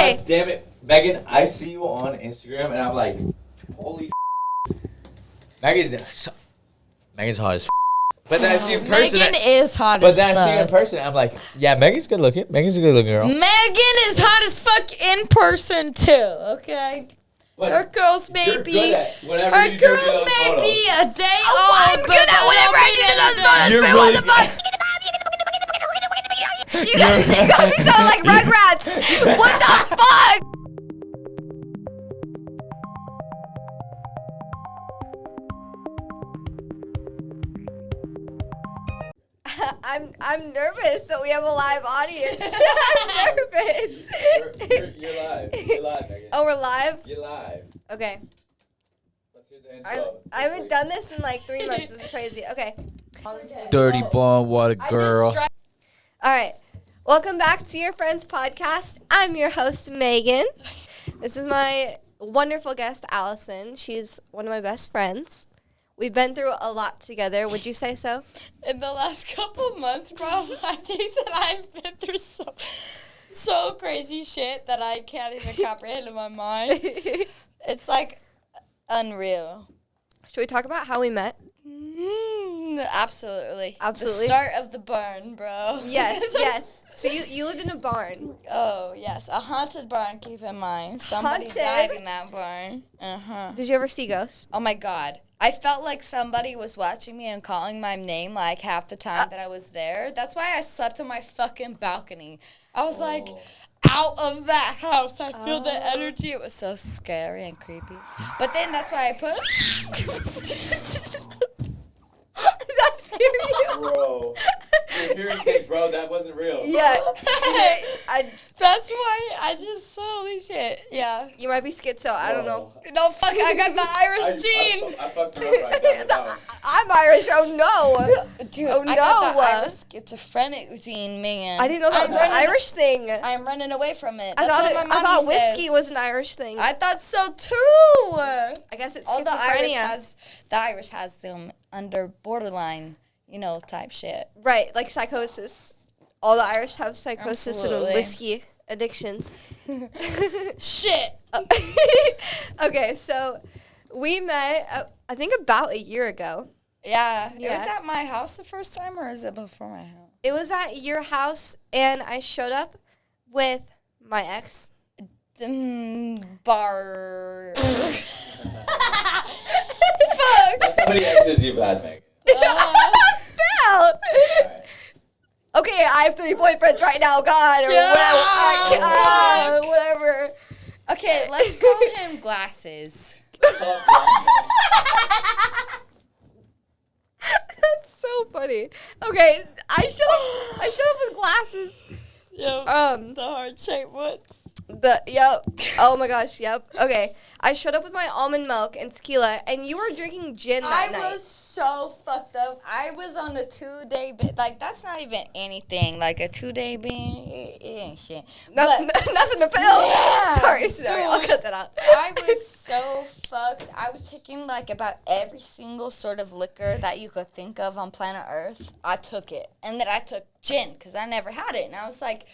Okay. God damn it, Megan, I see you on Instagram and I'm like, holy Megan's hot as But then I see you in person. Megan is hot but as fuck. then I see you in person and I'm like, yeah, Megan's good looking. Megan's a good looking girl. Megan is hot as fuck in person too, okay? But her girls may you're be good at whatever her you do to girls those may photos. be a day old. I'm good at whatever I do to those photos. You're but really what the fuck? You got me sounding like Rugrats. What the fuck? I'm nervous, so we have a live audience. I'm nervous. You're live. You're live, Megan. Oh, we're live? You're live. Okay. Let's hear the intro. I haven't done this in like 3 months. This is crazy. Okay. Dirty bomb, what a girl. All right. Welcome back to Your Friends Podcast. I'm your host, Megan. This is my wonderful guest, Allisyn. She's one of my best friends. We've been through a lot together. Would you say so? In the last couple months, bro, I think that I've been through so crazy shit that I can't even comprehend in my mind. It's like unreal. Should we talk about how we met? Absolutely. Absolutely. The start of the barn, bro. Yes, yes. So you lived in a barn. Oh, yes. A haunted barn, keep in mind. Somebody Haunted? died in that barn. Uh-huh. Did you ever see ghosts? Oh, my God. I felt like somebody was watching me and calling my name like half the time that I was there. That's why I slept on my fucking balcony. I was like, out of that house. I feel the energy. It was so scary and creepy. But then that's why I put... That scared you? Bro. Your hearing case, bro. That wasn't real. Yeah. That's why I just, holy shit. Yeah. You might be schizo. I don't know. No, fuck, I got the Irish gene. I fucked her up right now. I'm Irish. Oh, no. Dude, Oh, I got the no. Irish schizophrenic gene, man. I didn't know that was an Irish thing. I'm running away from it. I That's what my thought mommy whiskey says. was an Irish thing. I thought so too. I guess it's All schizophrenia. the Irish has them under borderline, type shit. Right, like psychosis. All the Irish have psychosis Absolutely. and whiskey addictions. Shit. Okay, so we met, I think about a year ago. Yeah. It was Yeah. at my house the first time, or is it before my house? It was at your house, and I showed up with my ex. Bar. That's how many exes you've had, Megan. Bell! Okay, I have 3 boyfriends right now. God, or whatever. Whatever. Okay, let's call him Glasses. That's so funny. Okay, I showed up with glasses. Yep. The heart-shaped ones. Yep. Oh my gosh, yep. Okay. I showed up with my almond milk and tequila, and you were drinking gin that night. I was so fucked up. I was on a 2-day like, that's not even anything. Like, a 2-day binge, it ain't shit. Nothing to fill. Yeah. Sorry. Dude, I'll cut that out. I was so fucked. I was taking, like, about every single sort of liquor that you could think of on planet Earth. I took it. And then I took gin, because I never had it. And I was like,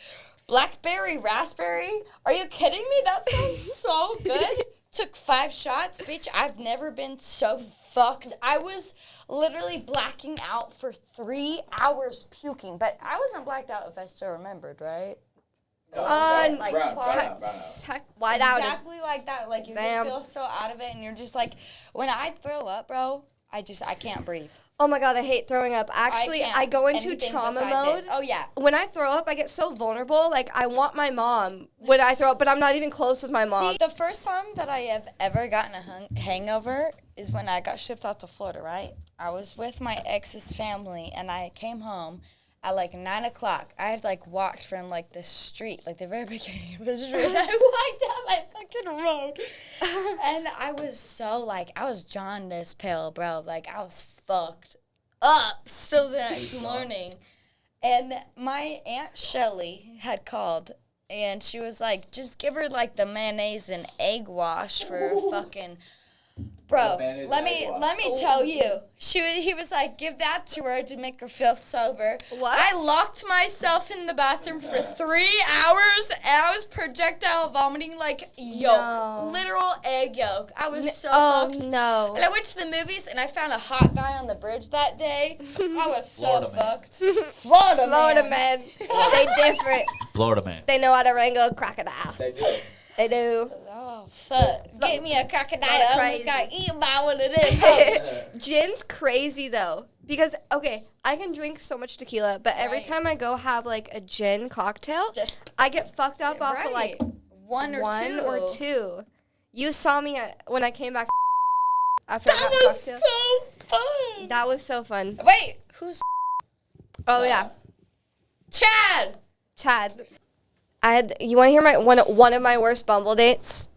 blackberry, raspberry? Are you kidding me? That sounds so good. Took 5 shots, bitch. I've never been so fucked. I was literally blacking out for 3 hours puking, but I wasn't blacked out if I still remembered, right? Like wide out. Exactly like that. Like you Damn. just feel so out of it, and you're just like, when I throw up, bro, I can't breathe. Oh my God, I hate throwing up. Actually, I go into Anything trauma besides mode. it. Oh, yeah. When I throw up, I get so vulnerable. Like, I want my mom when I throw up, but I'm not even close with my mom. See, the first time that I have ever gotten a hangover is when I got shipped out to Florida, right? I was with my ex's family, and I came home at, like, 9 o'clock. I had, like, walked from, like, the street, like, the very beginning of the street. I walked down my fucking road. And I was so, like, I was jaundiced pale, bro. Like, I was fucked up still the next morning. And my Aunt Shelly had called, and she was like, just give her, like, the mayonnaise and egg wash for fucking Bro, The man is let me tell you. He was like, give that to her to make her feel sober. What? I locked myself in the bathroom for 3 hours, and I was projectile vomiting like yolk, literal egg yolk. I was so fucked. No. And I went to the movies, and I found a hot guy on the bridge that day. I was so Florida man. fucked. Florida Man. They different. Florida man. They know how to wrangle a crocodile. They do. They do. Oh, fuck. Get me a crocodile. I almost crazy. got eaten by one of them. Gin's crazy though, because okay, I can drink so much tequila, but every Right. time I go have like a gin cocktail, Just I get fucked up off of like one or two. You saw me when I came back after That was cocktail. so fun. That was so fun. Wait, who's Oh yeah, Chad? Chad. You want to hear my one of my worst Bumble dates?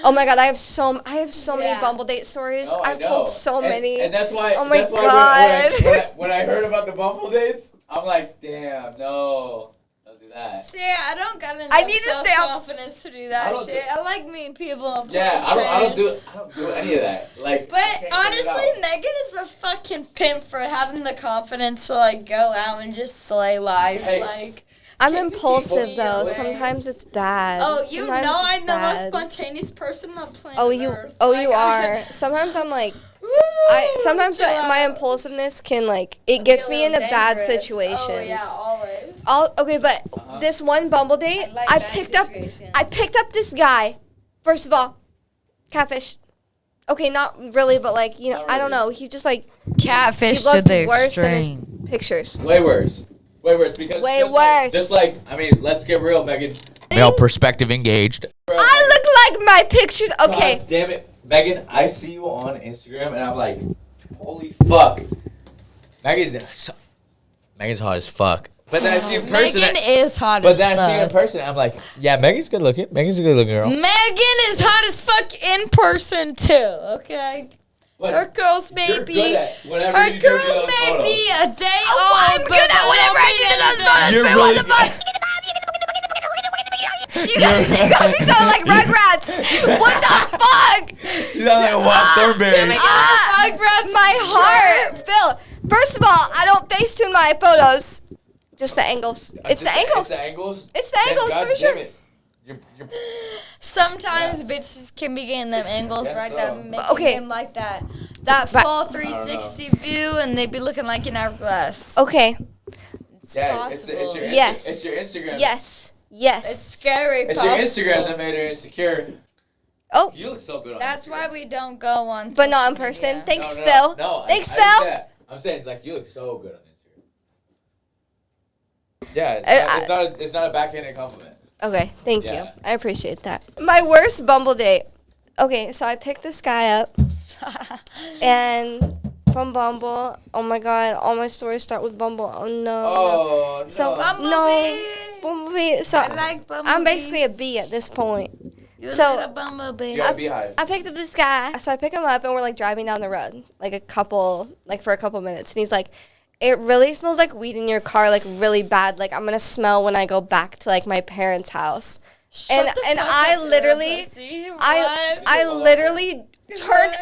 Oh my god, I have so many Yeah. Bumble date stories. Oh, I I've told know. so And- many. And that's why. Oh my that's why God. When I heard about the Bumble dates, I'm like, damn, no, don't do that. See, I don't got enough I need to stay up- confidence to do I that don't shit. do- I like meeting people. Yeah, I don't do any of that. Like, But I can't figure it honestly, out. Megan is a fucking pimp for having the confidence to like go out and just slay life. Hey. Like, I'm Can you impulsive take me though. away? Sometimes it's bad. oh, you Sometimes know it's I'm the most bad. spontaneous person on planet Oh, you Earth. you are. Sometimes I'm like sometimes chill my out. impulsiveness can like it gets me into bad Dangerous. situations. Oh yeah, always. Okay, but this one Bumble date, I like I bad picked up situations. this guy. First of all, catfish. Okay, not really, but like, you know, Not I don't really. know. He just like Catfish he looked worse than his pictures. Way worse. Way worse because Way just like- worse. just like, I mean, let's get real, Megan. Male perspective engaged. I look like my pictures. Okay. God damn it, Megan! I see you on Instagram, and I'm like, holy fuck. Megan's hot as fuck. But then I see you in person. Megan is hot But as then I see you in fuck. person. I'm like, yeah, Megan's good looking. Megan's a good looking girl. Megan is hot as fuck in person too. Okay. But Her girls may you're be. good at whatever Her you do to girls those may photos. be a day Oh, old. I'm good at whatever I do to those photos. You're but really what the fuck? You got me sounding like Rugrats. What the fuck? You sound like a wild Thornberry. My heart, Phil. First of all, I don't Facetune my photos. Just the angles. It's the angles. It's the angles. It's the Then angles God for damn sure. it. You're Sometimes bitches can be getting them angles Guess right so. that make Okay. them like that But- full 360 view, and they be looking like an hourglass. Okay. It's yeah, it's possible. your Yes. It's your Instagram. Yes. It's Yes. scary. It's your possible. Instagram that made her insecure. Oh, You look so good on That's Instagram. why we don't go on. but not in social person. media. Thanks, No, Phil. No, Thanks, I didn't Phil. say that. I'm saying like you look so good on Instagram. Yeah, it's not a backhanded compliment. Okay, thank you. Yeah. I appreciate that. My worst Bumble date. Okay, so I picked this guy up, and from Bumble. Oh my god, all my stories start with Bumble. Oh no. Oh no. So Bumblebee. no, Bumblebee. So I like Bumblebee. I'm basically a bee at this point. You so- little bumblebee. you got a beehive. I picked up this guy. So I pick him up and we're like driving down the road, for a couple minutes. And he's like, it really smells like weed in your car, like really bad. Like I'm gonna smell when I go back to like my parents' house. Shut the and fuck I up, literally, pussy. I What? literally turned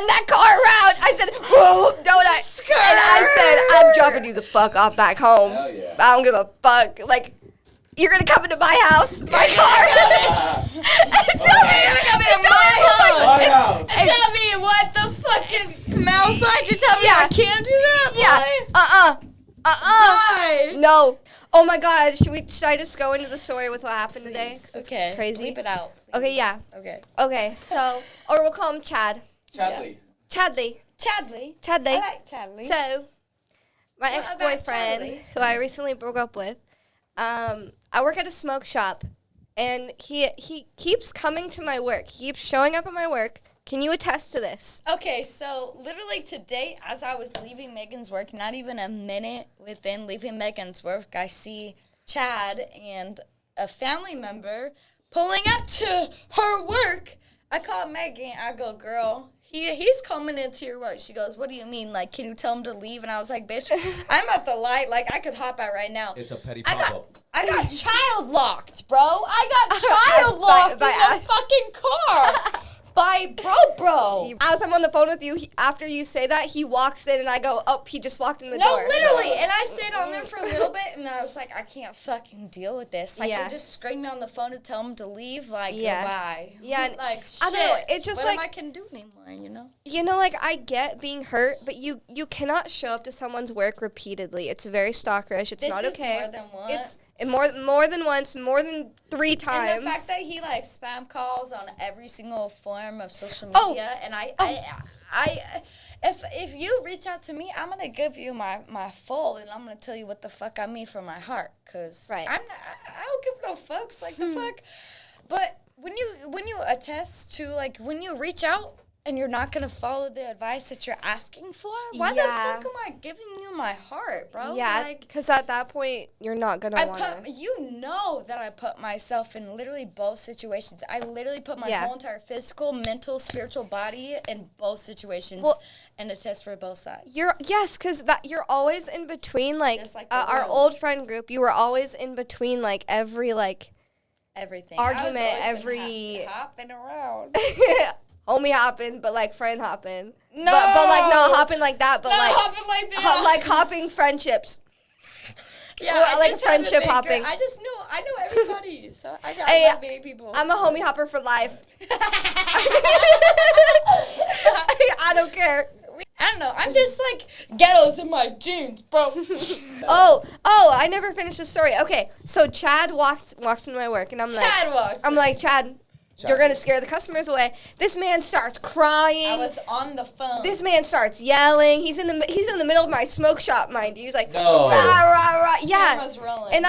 that car around. I said, whoa, don't I? And I said, I'm dropping you the fuck off back home. Hell yeah. I don't give a fuck. Like, you're gonna come into my house, my car. And tell me you're gonna come into my house. My house. Tell me what the fuck it smells like. You tell me Yeah. I can't do that. Yeah. Why? No. Oh my God. Should I just go into the story with what happened today? 'Cause it's Okay. crazy. Bleep it out. Okay. Yeah. Okay. Okay. So, or we'll call him Chad. Chadley. Chadley. Chadley. Chadley. I like Chadley. So, my What about ex-boyfriend, Charlie? who I recently broke up with, I work at a smoke shop, and he keeps coming to my work. He keeps showing up at my work. Can you attest to this? Okay, so literally today, as I was leaving Megan's work, not even a minute within leaving Megan's work, I see Chad and a family member pulling up to her work. I called Megan. I go, girl, he's coming into your work. She goes, what do you mean? Like, can you tell him to leave? And I was like, bitch, I'm at the light. Like, I could hop out right now. It's a petty I pop-up. got child locked, bro. I got child locked by in the fucking car. by bro. As I'm on the phone with you, after you say that, he walks in and I go, oh, he just walked in the No, door. literally. And I stayed on there for a little bit, and then I was like, I can't fucking deal with this. Like, Yeah. you're just screaming on the phone to tell him to leave. Like, Yeah. goodbye. Yeah, and Like, shit. I don't know, it's just what like- I can do anymore, you know? You know, like, I get being hurt, but you cannot show up to someone's work repeatedly. It's very stalkerish. It's This not is okay. more than once. It's more than once, more than 3 times. And the fact that he like spam calls on every single form of social Oh. media, and if you reach out to me, I'm gonna give you my full, and I'm gonna tell you what the fuck I mean from my heart, cause Right. I don't give no fucks, like the fuck. But when you attest to, like, when you reach out and you're not gonna follow the advice that you're asking for, why Yeah. the fuck am I giving you my heart, bro? Yeah, Like, because at that point, you're not going to want to. you know that I put myself in literally both situations. I literally put my Yeah. whole entire physical, mental, spiritual body in both situations, Well, and attest for both sides. Yes, because you're always in between, like, Just like the our world. old friend group, you were always in between, like, every, like, Everything. argument, I was always every- been hopping around. homie hopping, but, like, friend hopping. No! But like, not hopping like that, but, Not like, hopping like that. like, hopping friendships. Yeah, Well, I like just had a friendship big hopping. I know everybody, so I got Hey, love many people. I'm a homie hopper for life. I don't care. I don't know. I'm just like ghettos in my jeans, bro. Oh, I never finished the story. Okay, so Chad walks into my work, and I'm like, Chad, you're gonna scare the customers away. This man starts crying. I was on the phone. This man starts yelling. He's in the middle of my smoke shop, mind you. He's like, No. rah, rah, rah. Yeah. Camera's rolling. And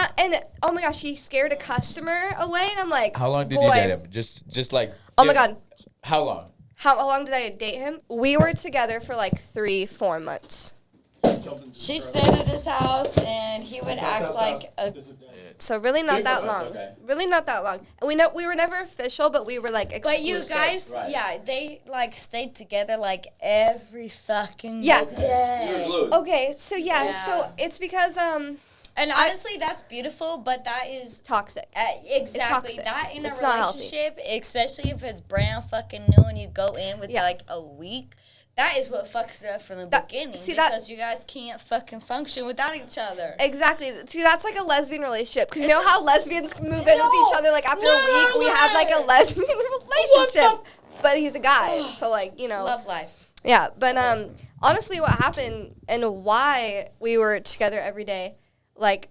oh my gosh, he scared a customer away, and I'm like, How long did boy. you date him? Just like. Oh my God. How long? How long did I date him? We were together for like 3-4 months. She stayed at his house, and he would act like a. So really not 3-4 that months, long. okay. Really not that long. And we were never official, but we were like exclusive. But you guys, Right. yeah, they like stayed together like every fucking Yeah. day. You're glued. Okay, so Yeah. so it's because And honestly, that's beautiful, but that is toxic. exactly toxic. that in a It's not healthy. relationship, especially if it's brand fucking new and you go in with Yeah. like a week. That is what fucks it up from the beginning, see, that- because you guys can't fucking function without each other. Exactly. See, that's like a lesbian relationship. Because you know how lesbians move in with each other, like after a week, we have like a lesbian relationship. But he's a guy, so like, you know. Love life. Yeah, but honestly, what happened and why we were together every day, like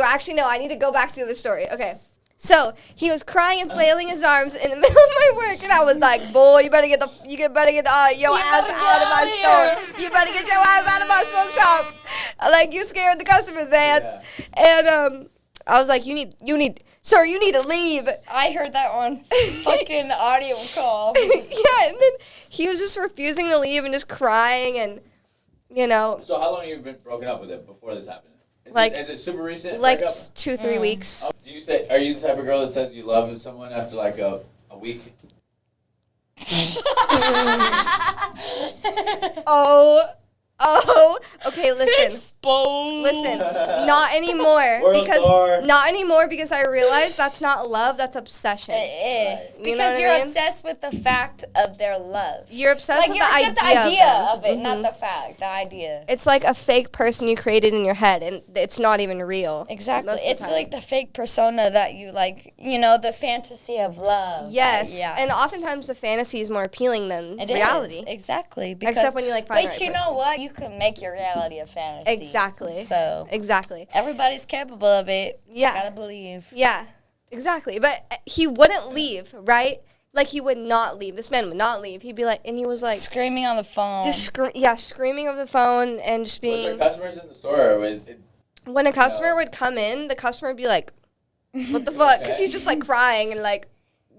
actually no, I need to go back to the story. Okay, so he was crying and flailing his arms in the middle of my work, and I was like, boy, you better get your ass out of my store. You better get your ass out of my smoke shop. Like, you scared the customers, man. Yeah. And I was like, you need, sir, you need to leave. I heard that on fucking audio call. Yeah, and then he was just refusing to leave and just crying, and you know, So how long have you been broken up with him before this happened? Is it super recent? like breakup? 2-3 weeks. Oh, are you the type of girl that says you love someone after like a week? Oh, okay, listen. Exposed. Listen, not anymore World star. because I realized that's not love, that's obsession. It is. You know Because what I you're mean? obsessed with the fact of their love. You're obsessed with You're the obsessed idea, with the idea of of them. it, not Mhm. the fact, the idea. It's like a fake person you created in your head, and it's not even real. Exactly. most of the It's time. like the fake persona that you like, the fantasy of love. Yes, Yeah. and oftentimes the fantasy is more appealing than It reality. is. Exactly. Because, Except when you like find the but right you know person. what? You can make your reality a fantasy. Exactly. So Exactly. everybody's capable of it. Yeah. Just gotta believe. Yeah, exactly. But he wouldn't leave, right? Like, he would not leave. This man would not leave. He'd be like, and he was like, Screaming on the phone. just screaming over the phone and just Was there being. customers in the store? Or was it, When a customer would come in, the customer would be like, "What the fuck?" Because he's just like crying and like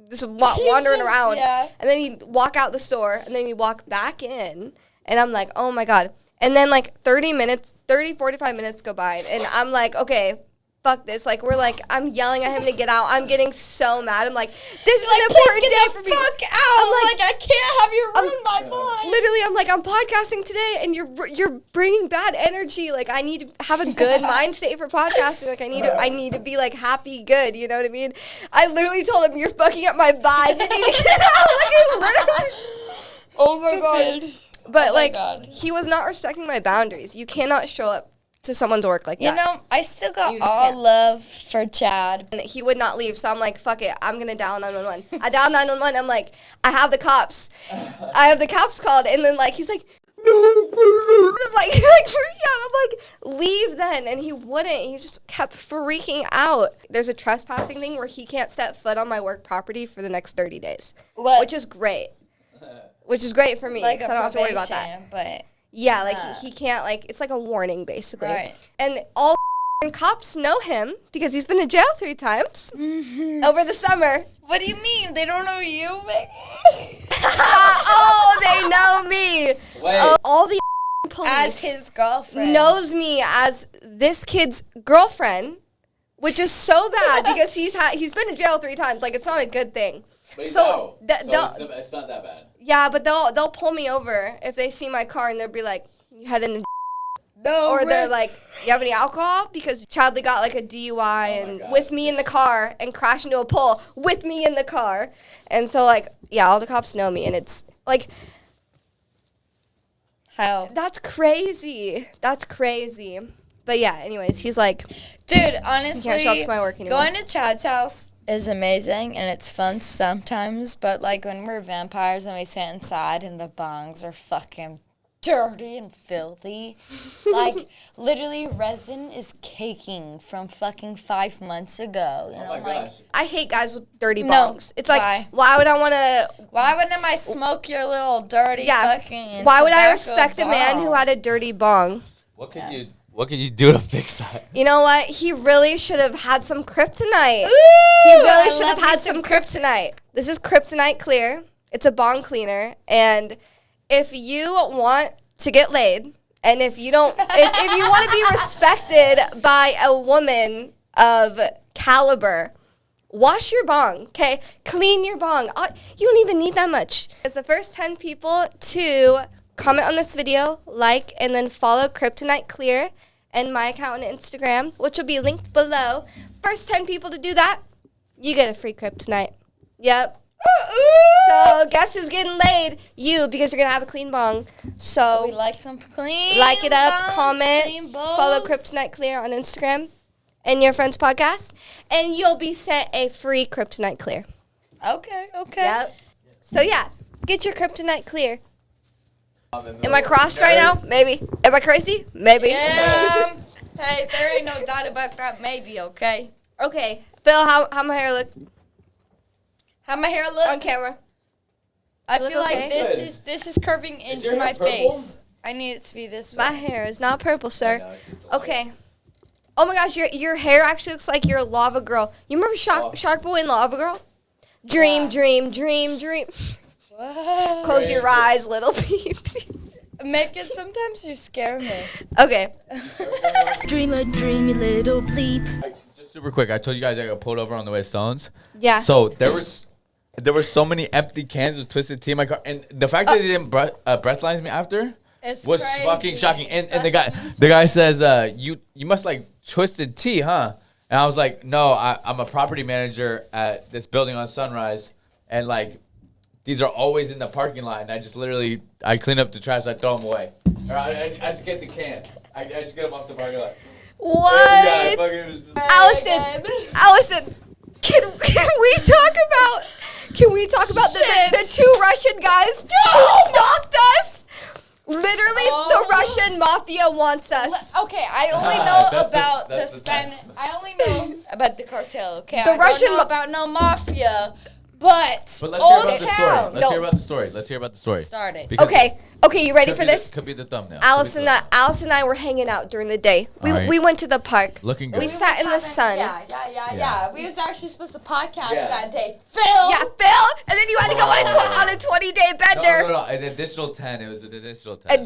just wandering just- around. yeah. And then he'd walk out the store, and then he'd walk back in, and I'm like, "Oh my God." And then like 45 minutes go by, and I'm like, "Okay, fuck this. Like, I'm yelling at him to get out. I'm getting so mad. I'm like, this is an important day for me. Fuck out. I'm like, I can't have you ruin my vibe. Literally, I'm like, I'm podcasting today, and you're bringing bad energy. Like, I need to have a good mind state for podcasting. Like, I need to be, like, happy, good. You know what I mean? I literally told him, you're fucking up my vibe. You need to get out. Like, literally. Oh, my God. But, God. he was not respecting my boundaries. You cannot show up to someone's work like that. You know, I still got You just all can't. love for Chad. And he would not leave, so I'm like, fuck it, I'm going to dial 911. I dial 911, I'm like, I have the cops. I have the cops called, and then, like, he's like, no, I'm like freaking out. I'm like, leave then. And he wouldn't. He just kept freaking out. There's a trespassing thing where he can't step foot on my work property for the next 30 days. What? Which is great. Which is great for me, Like because a I don't have to worry about that. But Yeah, like, he can't, like, it's like a warning, basically. Right. And all cops know him because he's been to jail 3 times over the summer. what do you mean? They don't know you? Oh, they know me. Wait. All the police As his girlfriend. knows me as this kid's girlfriend, which is so bad because he's been to jail 3 times. Like, it's not a good thing. Wait, So, no. they'll- It's not that bad. Yeah, but they'll pull me over if they see my car and they'll be like, you heading to No, or they're Rick. like, you have any alcohol? Because Chadley got like a DUI and God. with me in the car and crashed into a pole with me in the car. And so, like, yeah, all the cops know me. And it's like, How? that's crazy. That's crazy. But yeah, anyways, he's like, Dude, you honestly, can't show up to my work anymore. going to Chad's house is amazing and it's fun sometimes, but like when we're vampires and we sit inside and the bongs are fucking dirty and filthy, like literally resin is caking from fucking 5 months ago. You know, Oh my like, gosh. I hate guys with dirty No, bongs. It's like, why? why would I want to, why wouldn't I smoke your little dirty yeah, fucking why would I tobacco respect a man who bong? had a dirty bong? What could you do to fix that? You know what? He really should have had some kryptonite. Ooh, He really I should have love me had some kryptonite. This is Kryptonite Clear. It's a bong cleaner. And if you want to get laid, and if you don't, if you want to be respected by a woman of caliber, wash your bong, okay? Clean your bong. You don't even need that much. It's the first 10 people to comment on this video, like, and then follow Kryptonite Clear and my account on Instagram, which will be linked below. First 10 people to do that, you get a free Kryptonite. Yep. So guess who's getting laid? You, because you're going to have a clean bong. So We like some clean like it up, bongs, comment, clean bowls. follow Kryptonite Clear on Instagram and your friend's podcast, and you'll be sent a free Kryptonite Clear. Okay. Yep. So yeah, get your Kryptonite Clear. Am I crossed right now? Maybe. Am I crazy? Maybe. Yeah. Hey, there ain't no doubt about that. Maybe, okay. Okay. Phil, how my hair look How my hair look? on camera? I Look feel like okay? Good. this is curving into your my hair purple? face. I need it to be this My way. hair is not purple, sir. No, it's just the light. Okay. Oh my gosh, your hair actually looks like you're a lava girl. You remember Shark Boy and Lava Girl? Dream, Yeah. dream, dream, dream. What? Close your eyes, little peeps. Megan, sometimes you scare me. Okay. Dream a dreamy little bleep. Just super quick, I told you guys I got pulled over on the way to Stones. Yeah. So there were so many empty cans of Twisted Tea in my car, and the fact that they didn't breathalyze me after It's was crazy. fucking shocking. And the Fucking guy says, you must like Twisted Tea, huh? And I was like, no, I'm a property manager at this building on Sunrise, and like these are always in the parking lot, and I just literally I clean up the trash, I throw them away, or I just get the cans, I just get them off the parking lot. What? Yeah, fucking was just- Allison, can we talk about the 2 Russian guys who stalked us? Literally, the Russian mafia wants us. Okay, I only know That's the- about the that's the time. Spanish. I only know about the cartel. Okay, The I Russian don't know ma- about no mafia, but But let's hear Old about the story. Town. Let's No. hear about the story. Let's hear about the story. Start it. Because Okay, you ready could for be the- this? could be the thumbnail. Allison and I were hanging out during the day. Alright. We went to the park. Looking good. We sat in the sun. Yeah. We was actually supposed to podcast Yeah. that day. Phil. Yeah, Phil, and then you had to go on a 20-day bender. No, an additional 10. It was an additional 10.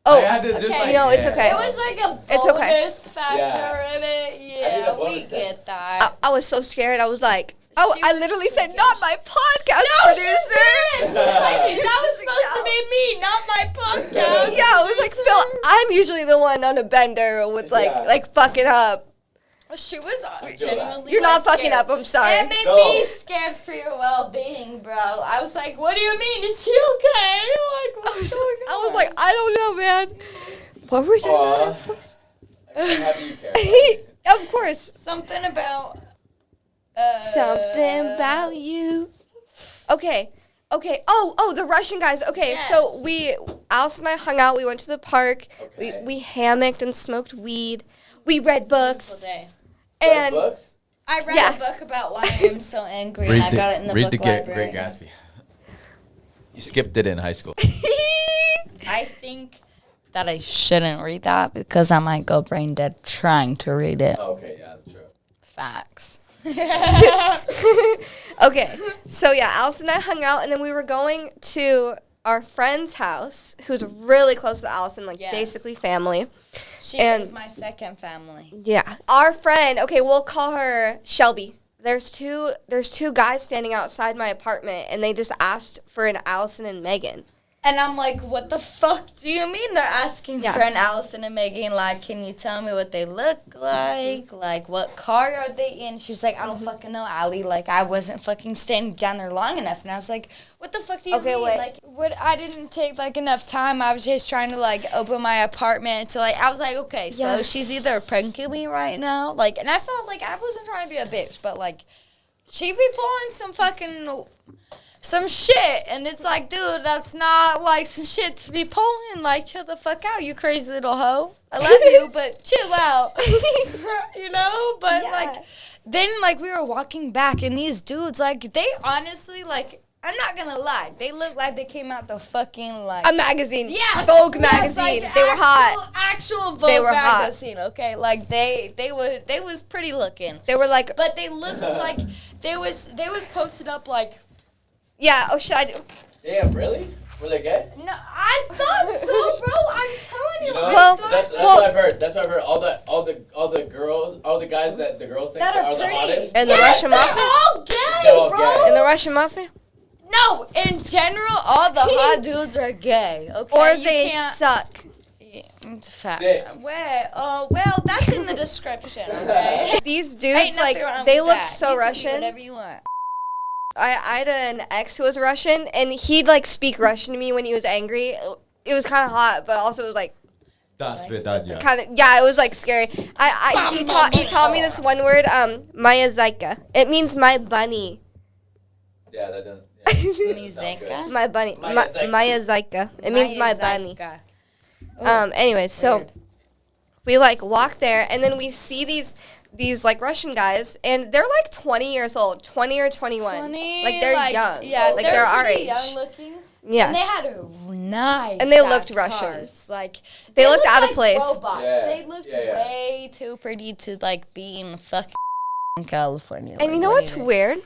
Oh, I had to just okay. like, No, it's yeah. okay. It was like a It's okay. bonus factor in it. I need Yeah, a we bonus thing. get that. I was so scared. I was like, oh, She I was literally said, freaking not my podcast No, she producer. did. She was like, that was supposed to be me, not my podcast. Yeah, I was like, Phil, I'm usually the one on a bender with Yeah. like fucking up. She was feel that. genuinely. You're not like, fucking scared. up. I'm sorry. It made No. me scared for your well-being, bro. I was like, "What do you mean? Is he okay?" Like, what's going on? I was like, I don't know, man. What were we talking about? first? I'm happy you care. Of course. something about Something about you. Okay. Oh, the Russian guys. Okay, so Allisyn and I hung out. We went to the park. Okay. We hammocked and smoked weed. We read books. Day. And Books? I read Yeah. a book about why I am so angry, and I got it in the read book the library. Great Gatsby. You skipped it in high school. I think that I shouldn't read that because I might go brain dead trying to read it. Oh, okay, yeah, that's true. Facts. okay, so yeah, Allisyn and I hung out, and then we were going to our friend's house, who's really close to Allisyn, like Yes. basically family. She And- is my second family. Yeah. Our friend, okay, we'll call her Shelby. There's two guys standing outside my apartment, and they just asked for an Allisyn and Megan. And I'm like, what the fuck do you mean they're asking Yeah. for an Allisyn and Megan? Like, can you tell me what they look like? Like, what car are they in? She was like, I don't fucking know, Allie. Like, I wasn't fucking standing down there long enough. And I was like, what the fuck do you Okay, mean? wait. Like, I didn't take, like, enough time. I was just trying to, like, open my apartment to, like, I was like, okay, so Yeah. she's either pranking me right now. Like, and I felt like I wasn't trying to be a bitch, but, like, she be pulling some shit, and it's like, dude, that's not like some shit to be pulling. Like, chill the fuck out, you crazy little hoe. I love you, but chill out. You know? But Yeah. like, then like we were walking back, and these dudes, like, they honestly, like, I'm not gonna lie, they look like they came out the fucking like A magazine. yes, Vogue yes, magazine. like, they were hot. Actual Vogue They were hot. magazine. Okay, like they was pretty looking, They were like, but they looked like they was posted up like. yeah, oh, should I do? Damn, really? Were they gay? No, I thought so, bro. I'm telling you. You know, I Well, thought that's so. what I've heard. That's what I've heard. All the girls, all the guys that the girls think That are are the pretty. hottest. And the Yes, Russian they're mafia? all gay, They're all bro. gay. In the Russian mafia? No, in general, all the hot dudes are gay. Okay, Or you they can't. suck. Yeah, it's fat. Dick. Well, that's in the description. Okay. These Ain't dudes, nothing like, wrong they with look that. so You can be Russian. Whatever you want. I had an ex who was Russian, and he'd like speak Russian to me when he was angry. It was kind of hot, but also it was like Das Vidanya. kind of, yeah, it was like scary. He taught me this one word, Maya Zaika. It means my bunny. Yeah, that doesn't. Yeah, that doesn't sound Muzika? good. My bunny. Maya Zaika. Maya Zaika. It means my bunny. Zaika. Anyways, so Weird. we like walk there, and then we see these like Russian guys, and they're like 20 years old, 20 or 21. 20, like they're young. Yeah, like they're our pretty age. young looking. Yeah. And they had a nice. And they looked ass Russian. cars. Like They looked out of like place. Robots. Yeah. They looked Yeah, yeah. way too pretty to like be in fucking California. And Like, you know what what's do you weird?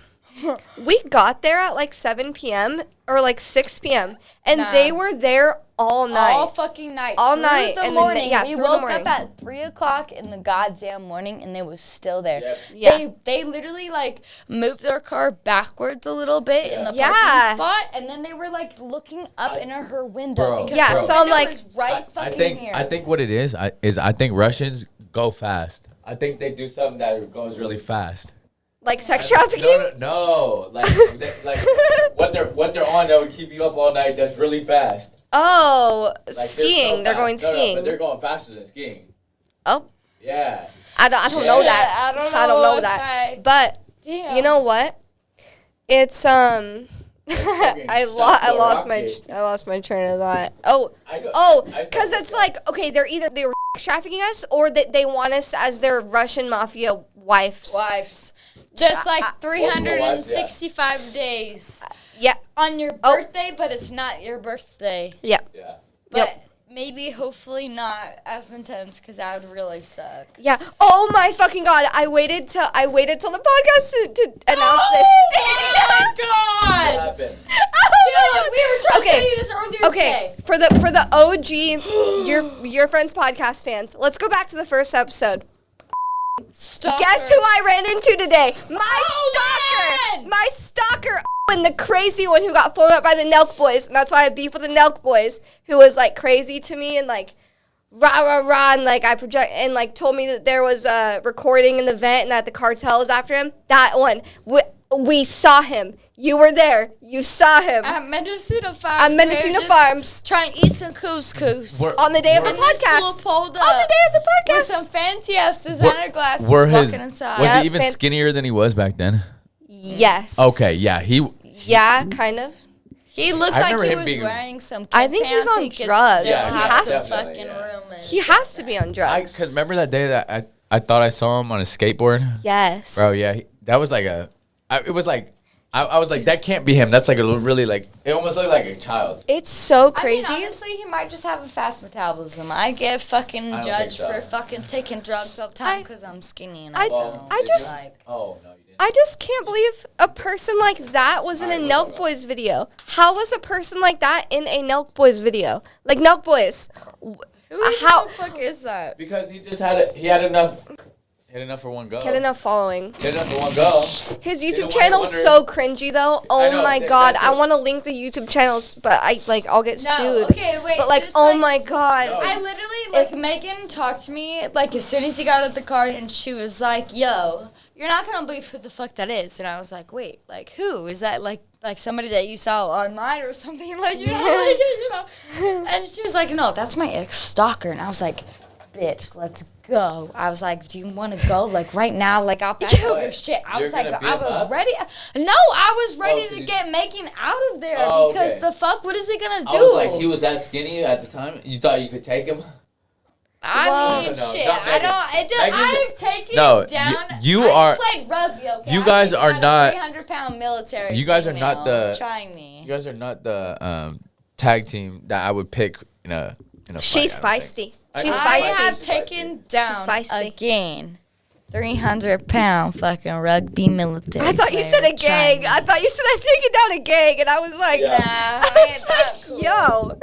We got there at like 7 p.m. or like 6 p.m. and Nah. they were there all night. All fucking night. All Through night, The and then morning. yeah, we through the woke morning. up at 3 o'clock in the goddamn morning, and they was still there. Yep. Yeah. They literally like moved their car backwards a little bit in the Yeah. parking spot, and then they were like looking up in her window. Bro. because Yeah, her so I'm window like- was right fucking here. I think what it is, I think Russians go fast. I think they do something that goes really fast. Like sex trafficking? No. Like what they're on that would keep you up all night. That's really fast. Oh, Like, skiing. They're so going fast. No, skiing. but they're going faster than skiing. Oh, Yeah. I don't know Yeah. that. I don't I don't know if that. But Damn. you know what? It's fucking I stuff lost the my rocket. I lost my train of thought. Oh, I because it's like, okay, they were trafficking us, or they want us as their Russian mafia wives. wives. Just like Multiple wives, 365 days Yeah, on your Oh. birthday, but it's not your birthday. yeah. Yeah. But maybe, hopefully not as intense, because that would really suck. Yeah. Oh my fucking god! I waited till the podcast to announce Oh this. my What god! happened? Oh my Dude, we were trying Okay. to do this earlier Okay, for the OG your friends podcast fans, let's go back to the first episode. Stalker. Guess who I ran into today? My Oh, stalker, my stalker, and the crazy one who got thrown up by the Nelk boys, and that's why I have beef with the Nelk boys, who was like crazy to me and like rah rah rah, and like I project and like told me that there was a recording in the vent and that the cartel was after him. That one, we saw him. You were there. You saw him. At Mendocino Farms. At Mendocino Farms. Trying to eat some couscous. On the day of the And this podcast. fool pulled up On the day of the podcast. with some fancy ass designer glasses Was walking inside. Yep, he even skinnier than he was back then? Yes. Okay, yeah, Yeah, kind of. He looked I like remember he him was being- wearing some I think he's pants. on He could drugs. just Yeah, have he his has to. fucking Yeah. room. and He shit has to like be that. on drugs. Cause remember that day that I thought I saw him on a skateboard, Yes. bro. Yeah, that was like it was like I was like that can't be him. That's like a really like it almost looked like a child. It's so I crazy. mean, honestly, he might just have a fast metabolism. I get fucking I don't judged think so. for fucking taking drugs all the time because I'm skinny and I- I don't. I just- like. Oh no, you didn't. I just can't believe a person like that was in a Alright, Nelk what's Boys video. How was a person like that in a Nelk Boys video? Like Nelk Boys. How the fuck is that? Because he just he had enough for one go. get enough following? He had enough for one go. His Didn't YouTube wonder- channel's so cringy though. Oh know, my that- god, that's I it. want to link the YouTube channels, but I'll get No, sued. okay, wait. But like, just, oh my god. No. I literally, Megan talked to me, like, as soon as he got out of the car, and she was like, yo, you're not going to believe who the fuck that is. And I was like, wait, like, who? Is that, like somebody that you saw online or something? Like, you know, And she was like, no, that's my ex-stalker. And I was like, bitch, let's go. I was like, do you want to go, like, right now? Like, I'll pack up your shit. I You're was like, gonna beat I him was up? ready. No, I was ready 'cause to you- get Megan out of there Oh, because okay. the fuck, what is he going to do? I was like, he was that skinny at the time. You thought you could take him? I mean, No, shit. not I Megan. don't. It does, Megan's- I've taken No, it down. you I are- played rugby. Okay? you guys are not- 300-pound military. You guys are female not the- trying me. You guys are not the tag team that I would pick in a She's fight, I don't think. feisty. She's I feisty. have taken down feisty. again. 300-pound fucking rugby military. I thought you said a player trying gang. me. I thought you said I've taken down a gang, and I was like, Yeah. Nah, I was it's not cool. yo,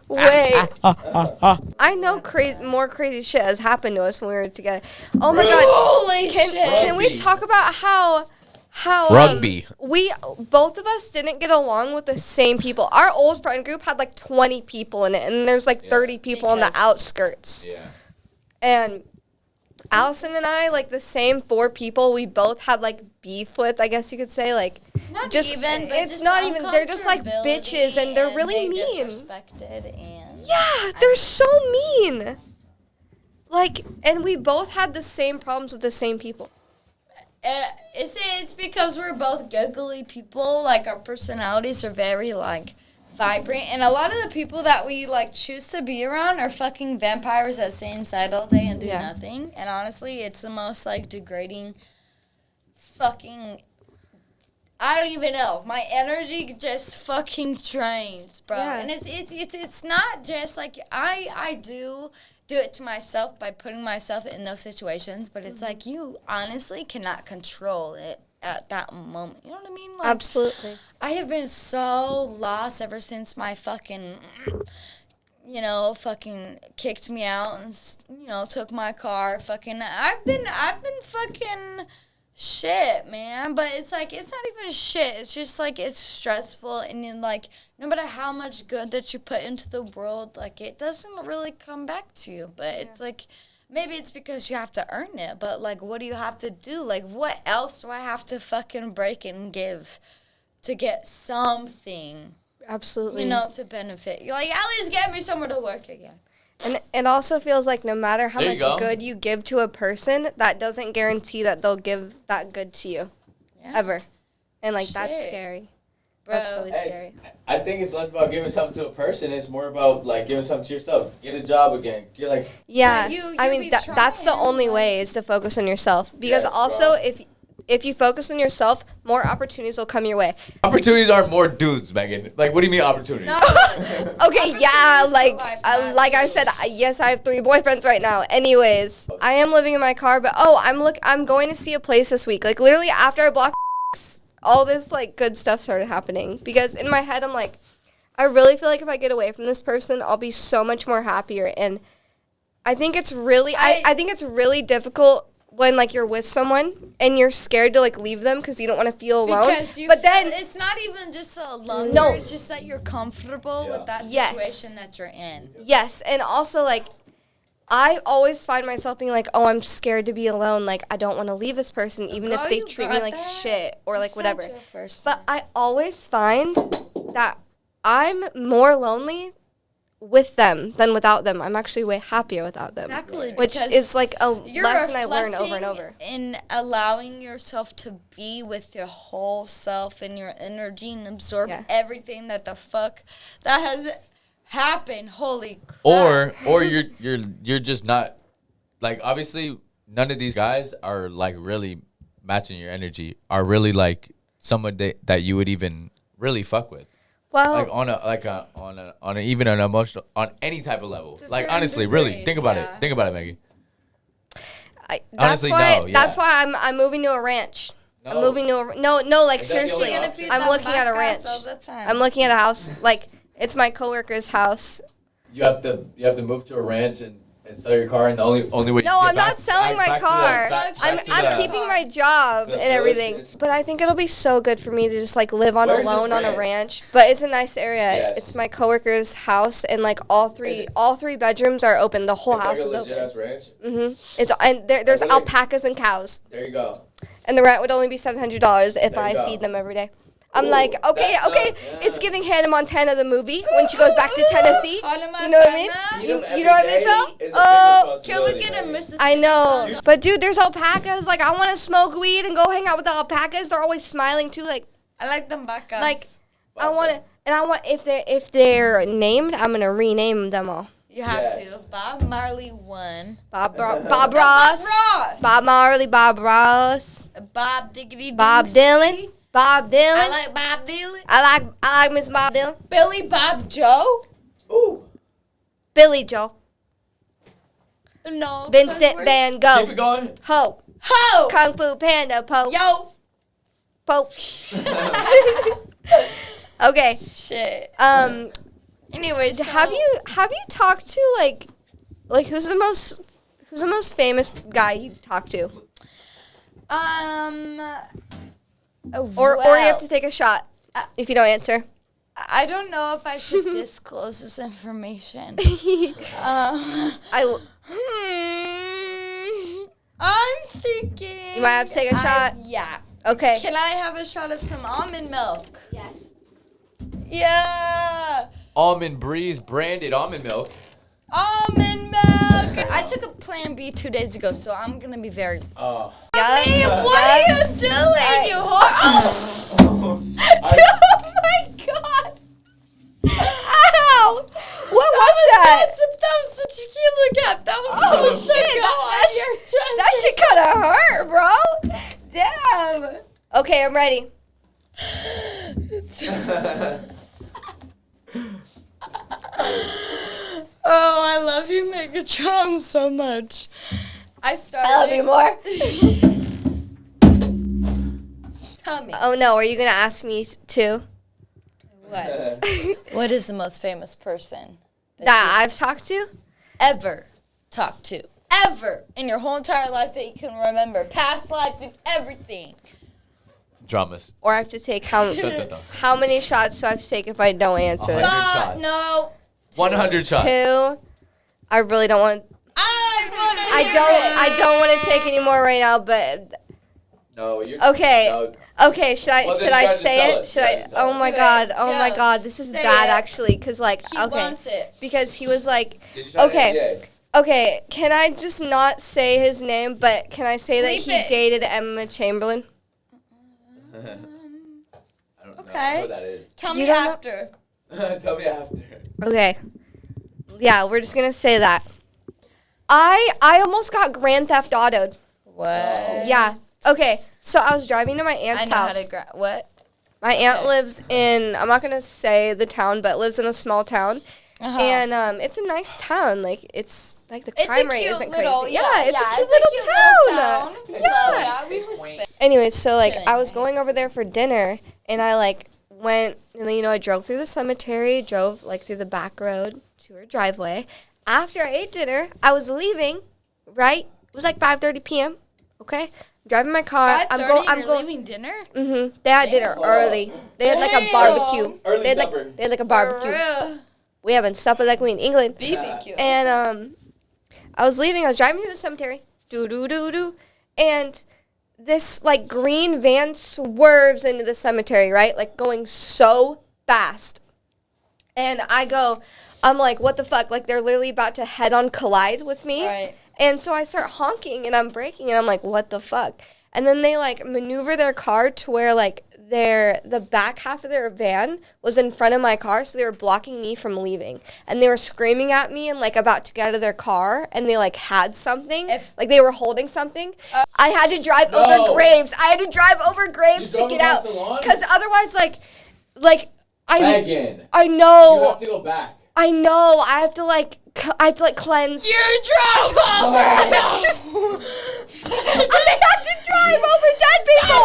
wait. I know more crazy shit has happened to us when we were together. Oh my god. Holy shit. Can we Rugby. talk about how Rugby. we both of us didn't get along with the same people. Our old friend group had like 20 people in it, and there's like 30 people on the Because- outskirts. Yeah. And Allisyn and I, like the same 4 people, we both had like beef with, I guess you could say, like Not just even, but it's just not even. They're just like uncomfortability bitches, and they're really they mean. disrespected and Yeah, they're so mean. Like, and we both had the same problems with the same people. It's because we're both giggly people. Like, our personalities are very, like, vibrant. And a lot of the people that we, like, choose to be around are fucking vampires that stay inside all day and do Yeah. nothing. And honestly, it's the most, like, degrading fucking... I don't even know. My energy just fucking drains, bro. Yeah. And it's not just, like, I do it to myself by putting myself in those situations, but it's like you honestly cannot control it at that moment. You know what I mean? Like, Absolutely. I have been so lost ever since my fucking, fucking kicked me out and, took my car. Fucking, I've been fucking shit, man. But it's like, it's not even shit. It's just like, it's stressful. And then, like, no matter how much good that you put into the world, like, it doesn't really come back to you. But it's like, maybe it's because you have to earn it. But, like, what do you have to do? Like, what else do I have to fucking break and give to get something, Absolutely. to benefit? You're like, at least get me somewhere to work again. And it also feels like no matter how There you much go. good you give to a person, that doesn't guarantee that they'll give that good to you. Yeah. Ever. And, like, that's Shit. scary. Bro. That's really Hey, scary. I think it's less about giving something to a person. It's more about like giving something to yourself. Get a job again. Get like Yeah. you I be mean, that's the trying, only like- way is to focus on yourself. Because Yes, also, bro. if you focus on yourself, more opportunities will come your way. Opportunities are more dudes, Megan. Like, what do you mean opportunities? No. Okay, yeah, Opportunities like for life, not like I you. said, yes, I have 3 boyfriends right now. Anyways, I am living in my car, but I'm going to see a place this week. Like literally after I blocked all this like good stuff started happening because in my head I'm like, I really feel like if I get away from this person, I'll be so much more happier. And I think it's really, I think it's really difficult when like you're with someone and you're scared to like leave them because you don't want to feel alone. But then it's not even just alone. No. It's just that you're comfortable with that Yes. situation that you're in. yes, and also like I always find myself being like, oh, I'm scared to be alone. Like I don't want to leave this person even if Girl, they you treat me got like that. shit or like It's whatever. not your first But I always find that I'm more lonely with them than without them. I'm actually way happier without them. Exactly, Which because is like a you're lesson I learn over and over. in allowing yourself to be with your whole self and your energy and absorb Yeah. everything that the fuck that has happened. Holy crap. Or you're just not, like, obviously none of these guys are like really matching your energy, are really like someone that you would even really fuck with. Well, Like on a even an emotional, on any type of level. To Like certain honestly, really degrees, think about yeah. it. Think about it, Maggie. that's honestly, why. no, yeah. That's why I'm moving to a ranch. I'm No. moving to a no. Like Is that the seriously, only Gonna feed I'm them looking at a vacas ranch. all the time. I'm looking at a house. Like it's my coworker's house. You have to move to a ranch and sell your car, and the only way. No, I'm not selling my car. I'm keeping my job the and village everything. is- But I think it'll be so good for me to just like live on Where's this alone on a ranch? ranch. But it's a nice area. Yes. It's my coworker's house, and like all three bedrooms are open. The whole house is open. ranch. It's and there's Really? alpacas and cows, There you go. and the rent would only be $700 if There you I go. feed them every day. I'm Ooh, like, okay, that's okay, yeah. it's giving Hannah Montana the movie when she goes back to Tennessee. Hannah You know what I mean? Montana? You know what I mean, Phil? Oh, Can we get a Mississippi? I know. But dude, there's alpacas. Like I want to smoke weed and go hang out with the alpacas. They're always smiling too. Like I like them vacas. I want to, and I want if they're named, I'm gonna rename them all. You have Yes. to. Bob Marley won. Bob Ross, Ross. Bob Marley, Bob Ross, Bob Diggity Bob Doocy. Dylan, Bob Dylan. I like Bob Dylan. I like Miss Bob Dylan, Billy Bob Joe. Ooh. Billy Joe, No. Vincent Van Keep Gogh, it going. Ho, Ho. Kung Fu Panda, Pope, Yo. Pope. Okay. Shit. Anyways, So- have you talked to like who's the most famous guy you talked to? Or you have to take a shot if you don't answer. I don't know if I should disclose this information. I'm thinking. You might have to take a shot. Yeah. Okay. Can I have a shot of some almond milk? Yes. Yeah. Almond Breeze branded almond milk. Almond milk. I took a Plan B 2 days ago, so I'm gonna be very. Oh. Man, what are you doing, you whore? Oh my god! Ow! What was that? That was such a cute look at. That was so shit, go on your chest. That shit kind of hurt, bro. Damn. Okay, I'm ready. Oh, I love you, Megatron, so much. I started. I love you more. Tell me. Oh no, are you gonna ask me too? What? What is the most famous person That I've talked to? ever talked to? Ever in your whole entire life that you can remember? Past lives and everything. Dramas. Or I have to take Dun, dun, dun. how many shots do I have to take if I don't answer? 100 God, shots. no. 100 shots. 2. I really don't want. I don't want to take any more right now. But No, you're. okay, No. okay. Should I Well, then should you I gotta say tell it? us. Should You I? gotta tell Oh us. my Do it. god! Oh my Go. god! This is Say bad it. actually. Cause like He okay, wants it. because he was like Did you sign okay. an Okay, can I just not say his name, but can I say that Bleep he it. dated Emma Chamberlain? NDA? I don't Okay. know what that is. Tell You me don't know- after. Tell me after. Okay. Yeah, we're just gonna say that. I almost got Grand Theft Auto'd. What? Yeah. Okay. So I was driving to my I aunt's know house. how to what? My aunt lives in, I'm not gonna say the town, but lives in a small town. Uh-huh. And it's a nice town. Like it's like the It's crime a rate cute isn't little, crazy. yeah, it's a cute little town. So, Yeah. yeah, we respect. Anyways, so like kidding, I was thanks. going over there for dinner, and I like went, and then, I drove through the cemetery, drove, through the back road to her driveway. After I ate dinner, I was leaving, right? It was 5:30 p.m., okay? Driving my car. 5:30, I'm you're going. leaving dinner? Mm-hmm. They had dinner early. They had a barbecue. Early They had supper. a barbecue. For real. We haven't supper like we in England. BBQ. And I was leaving. I was driving through the cemetery. And this green van swerves into the cemetery, right? Going so fast. And I'm like, what the fuck? They're literally about to head-on collide with me. Right. And so I start honking and I'm braking and I'm like, what the fuck? And then they maneuver their car to where the back half of their van was in front of my car, so they were blocking me from leaving. And they were screaming at me and about to get out of their car, and they had something. They were holding something. I had to drive over graves. I had to drive over graves to get out. Because otherwise Megan, I you know. have to go back. I know. I have to cleanse. You drove over! I have to drive over dead people.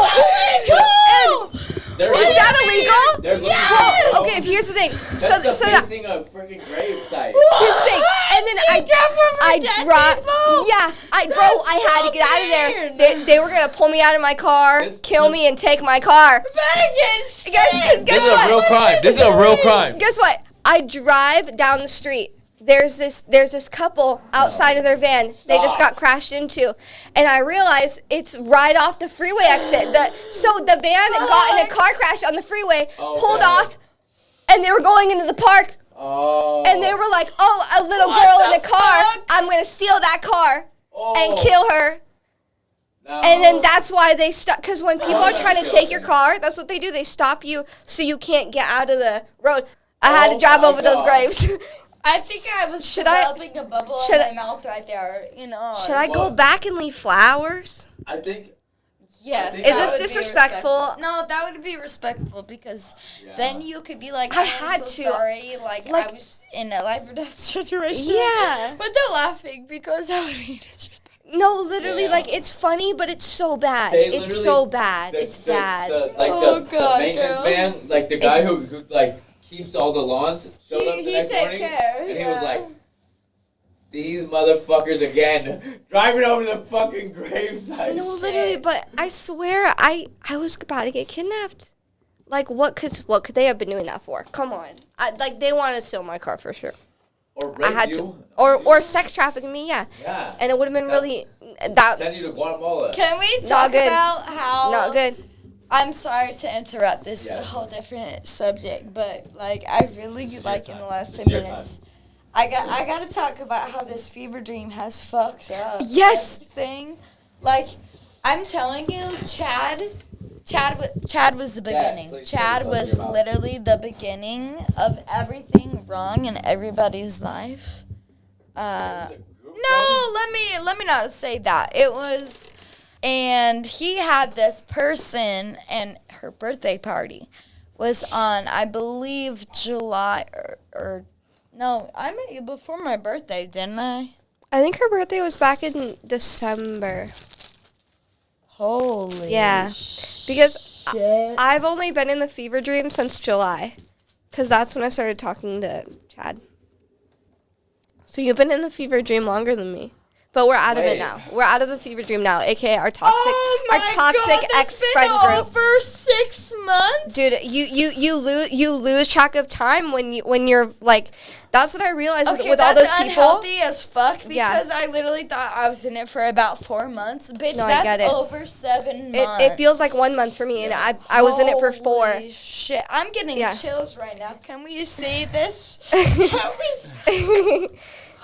Is that illegal? They're looking Well, for okay, here's the thing. That's the facing a freaking grave site. Here's the thing. And then I drive. Yeah, I had to get out of there. They were gonna pull me out of my car, kill me, and take my car. Guess This is what? a real crime. This is a real crime. Guess what? I drive down the street. There's this couple outside of their van. They just got crashed into, and I realize it's right off the freeway exit. So the van got in a car crash on the freeway, pulled off, and they were going into the park. Oh. And they were like, "Oh, a little girl in a car. I'm gonna steal that car and kill her." No. And then that's why they stop. Because when people are trying to take your car, that's what they do. They stop you so you can't get out of the road. I had to drive over those graves. I think I was developing a bubble in my mouth right there. Should I go back and leave flowers? I think. Yes. Is this disrespectful? No, that would be respectful because then you could be like, I I'm had so to. sorry. I was in a life or death situation. Yeah. But they're laughing because I would be disrespectful. No, literally, it's funny, but it's so bad. It's so bad. It's bad. The maintenance man, the guy who keeps all the lawns, showed up the next morning, and he was like, "These motherfuckers again, driving over the fucking gravesite." No, literally, but I swear, I was about to get kidnapped. What could they have been doing that for? Come on, they wanted to steal my car for sure. Or rape I had you. to, or sex trafficking me, yeah. Yeah. And it would have been really that. Send you to Guatemala. Can we talk about how... Not good. I'm sorry to interrupt this whole different subject, but I really in the last 10 minutes, I got to talk about how this fever dream has fucked up. Yes. Everything. I'm telling you, Chad was the beginning. Yes, Chad please, was literally the beginning of everything wrong in everybody's life. No, let me not say that. It was. And he had this person, and her birthday party was on, I believe, July or no, I met you before my birthday, didn't I? I think her birthday was back in December. Holy Because shit. I've only been in the fever dream since July, because that's when I started talking to Chad. So you've been in the fever dream longer than me. But we're out of it now. We're out of the fever dream now, aka our toxic ex-friend group. For 6 months, dude. You lose track of time when you're That's what I realized with all those people. Unhealthy as fuck because I literally thought I was in it for about 4 months. Bitch, no, I get that's it. over 7 months. It feels like 1 month for me, and I was in it for 4. Holy shit, I'm getting chills right now. Can we see this?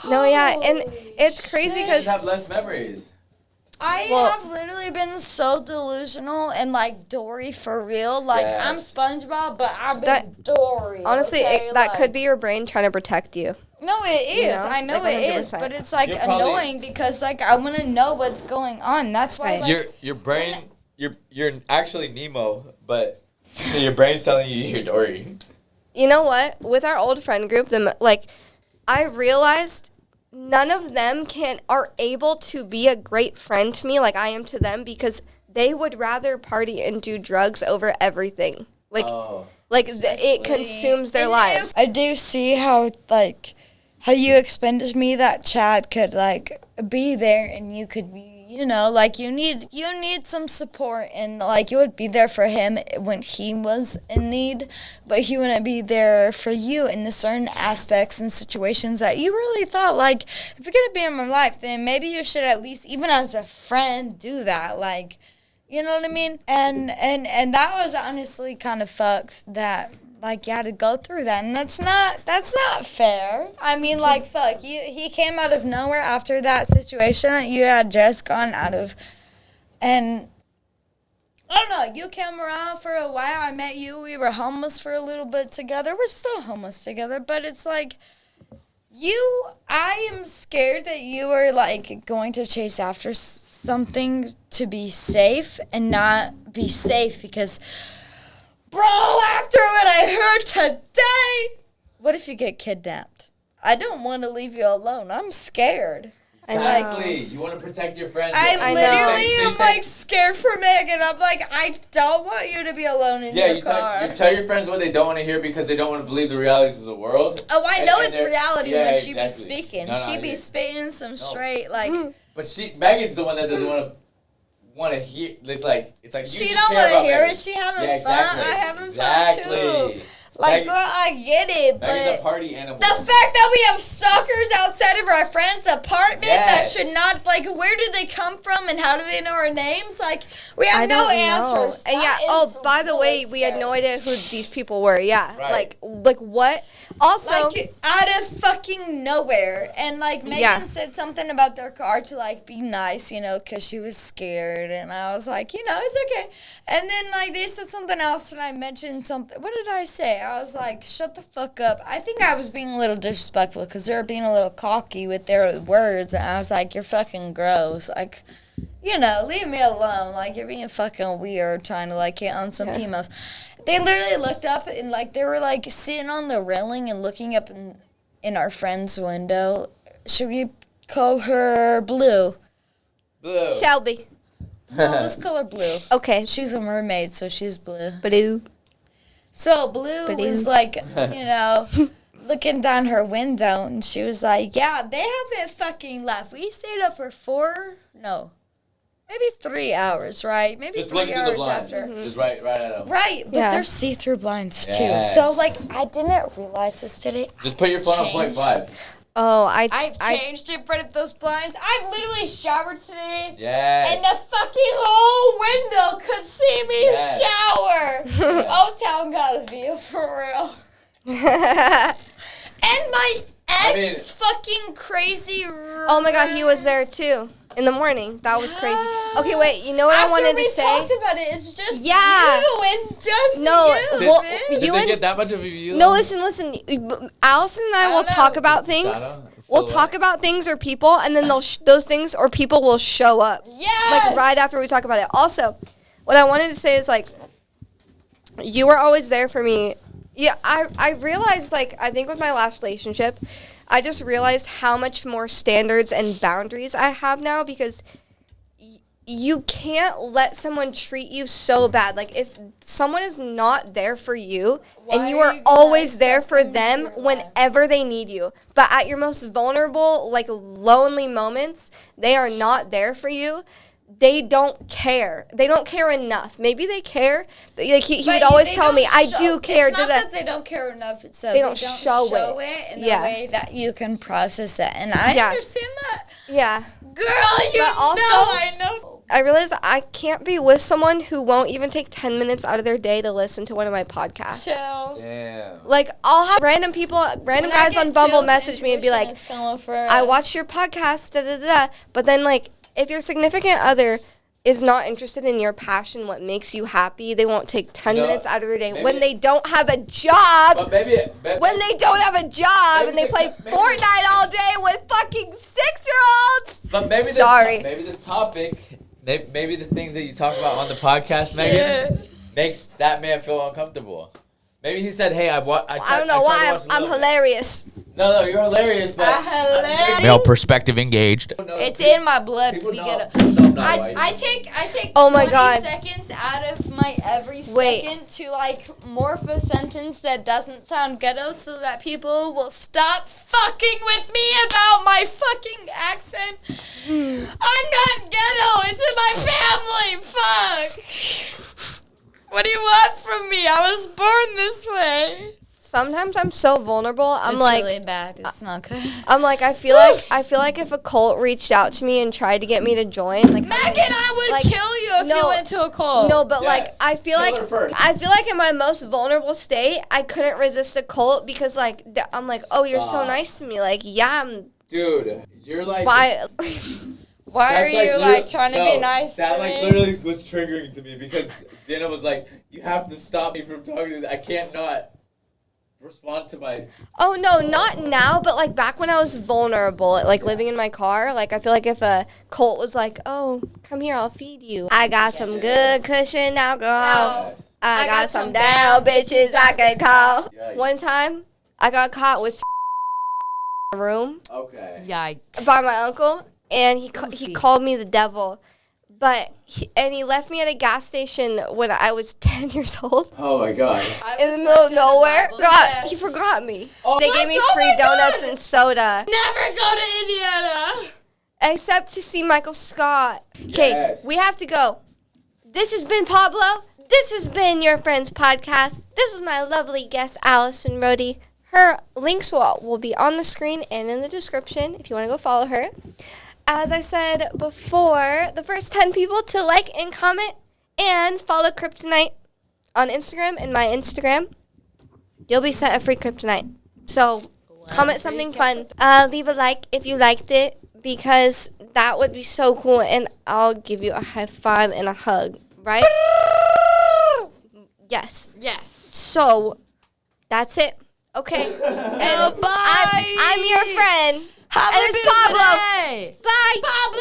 No, yeah, and it's crazy because you have less memories. I have literally been so delusional and Dory for real. I'm SpongeBob, but I've been Dory. Honestly, that could be your brain trying to protect you. No, it is. You know? I know it is, 100%. but it's annoying because I want to know what's going on. That's why your brain, you're actually Nemo, but your brain's telling you you're Dory. You know what? With our old friend group, I realized none of them are able to be a great friend to me like I am to them because they would rather party and do drugs over everything. It consumes their lives. I do see how you explained to me that Chad could be there and you could be, you need some support, and you would be there for him when he was in need, but he wouldn't be there for you in the certain aspects and situations that you really thought if you're gonna be in my life, then maybe you should at least, even as a friend, do that. You know what I mean? And that was honestly kind of fucked that you had to go through that, and that's not fair. I mean, fuck, he came out of nowhere after that situation that you had just gone out of, and I don't know, you came around for a while. I met you, we were homeless for a little bit together. We're still homeless together, but it's I am scared that you are going to chase after something to be safe and not be safe, because bro, after what I heard today, what if you get kidnapped? I don't want to leave you alone. I'm scared. Exactly. You want to protect your friends. I literally am scared for Megan. I'm I don't want you to be alone in your car. You tell your friends what they don't want to hear because they don't want to believe the realities of the world. Oh, I know it's reality when she be speaking. She be spitting some straight But Megan's the one that doesn't want to hear. It's like she don't want to hear it. She having fun. I having fun too. Girl, I get it, but Megan's a party animal. The fact that we have stalkers outside of our friend's apartment that should not, where do they come from and how do they know our names? We have no answers. And by the way, we had no idea who these people were. Yeah. Right. What? Also, out of fucking nowhere. And Megan said something about their car to be nice, because she was scared. And I was it's okay. And then they said something else and I mentioned something. What did I say? I was shut the fuck up. I think I was being a little disrespectful because they were being a little cocky with their words. And I was you're fucking gross. Leave me alone. You're being fucking weird trying to hit on some females. They literally looked up and they were sitting on the railing and looking up in our friend's window. Should we call her Blue? Blue. Shelby. No, let's call her Blue. Okay. She's a mermaid, so she's blue. Blue. So Blue was looking down her window, and she was yeah, they haven't fucking left. We stayed up for maybe 3 hours, right? Maybe just 3 hours after. Mm-hmm. Just right at them. Right, but there's see-through blinds too. Yes. So I didn't realize this today. Just put your phone on 0.5. Oh, I've changed in front of those blinds. I literally showered today. Yes. And the fucking whole window could see me shower. Old Town got a view for real. And my ex fucking crazy. Oh my God, he was there too in the morning. That was crazy. Okay, wait. You know what I wanted to say? After we talked about it, it's just you. It's just you. Did they get that much of a view? No, listen. Allisyn and I will talk about things. We'll talk about things or people, and then those things or people will show up. Yes. Right after we talk about it. Also, what I wanted to say is you were always there for me. Yeah, I realized I think with my last relationship, I just realized how much more standards and boundaries I have now, because you can't let someone treat you so bad. If someone is not there for you, and you are always there for them whenever they need you, but at your most vulnerable, lonely moments, they are not there for you. They don't care. They don't care enough. Maybe they care, but he would always tell me, I do care. It's not that they don't care enough. It's that they don't show it in the way that you can process it. And I understand that. Yeah. Girl, I know. I realize I can't be with someone who won't even take 10 minutes out of their day to listen to one of my podcasts. Chills. Damn. I'll have random guys on Bumble message me and be I watched your podcast, da-da-da. But then, if your significant other is not interested in your passion, what makes you happy, they won't take 10 minutes out of their day when they don't have a job. But maybe when they don't have a job and they play Fortnite all day with fucking 6-year-olds. But maybe maybe the topic, maybe the things that you talk about on the podcast, Megan, makes that man feel uncomfortable. Maybe he said, "Hey, I don't know why I'm hilarious." No, you're hilarious, but hilarious. Male perspective engaged. It's in my blood to be good. I take Oh my 20 God. seconds out of my every second to like morph a sentence that doesn't sound ghetto so that people will stop fucking with me about my fucking accent. I'm not ghetto. It's in my family. Fuck. What do you want from me? I was born this way. Sometimes I'm so vulnerable. It's really bad. It's not good. I'm like, I feel like if a cult reached out to me and tried to get me to join, like Megan, I would kill you if you went to a cult. No, but like Yes. I feel Kill her first. like in my most vulnerable state, I couldn't resist a cult because like I'm like, oh, you're so Stop. nice to me. Like, yeah, I'm. Dude, you're like. Why? Why are That's you literally- like trying to be no, nice That to like me? literally was triggering to me because Sienna was like, "You have to stop me from talking to. I can't not respond to my." Oh no, not now, but like back when I was vulnerable, like living in my car, like I feel like if a cult was like, "Oh, come here, I'll feed you. I got some good cushion alcohol. I got some down bitches I can call." Yikes. One time, I got caught with a room Okay. Yikes. by my uncle, and he Goofy. called me the devil. But he left me at a gas station when I was 10 years old. Oh my god. In the middle of nowhere. God, he forgot me. Oh, They gave me free donuts and soda. Never go to Indiana. Except to see Michael Scott. Okay, Yes. we have to go. This has been Pablo. This has been Your Friends Podcast. This is my lovely guest, Allisyn Rohde. Her links will be on the screen and in the description if you want to go follow her. As I said before, the first 10 people to like and comment and follow Kryptonite on Instagram and my Instagram, you'll be sent a free Kryptonite. So comment something fun. Leave a like if you liked it because that would be so cool and I'll give you a high five and a hug, right? Yes. Yes. So that's it. Okay. And Bye. I'm your friend. Have And a it's beautiful Pablo. day. Bye. Pablo.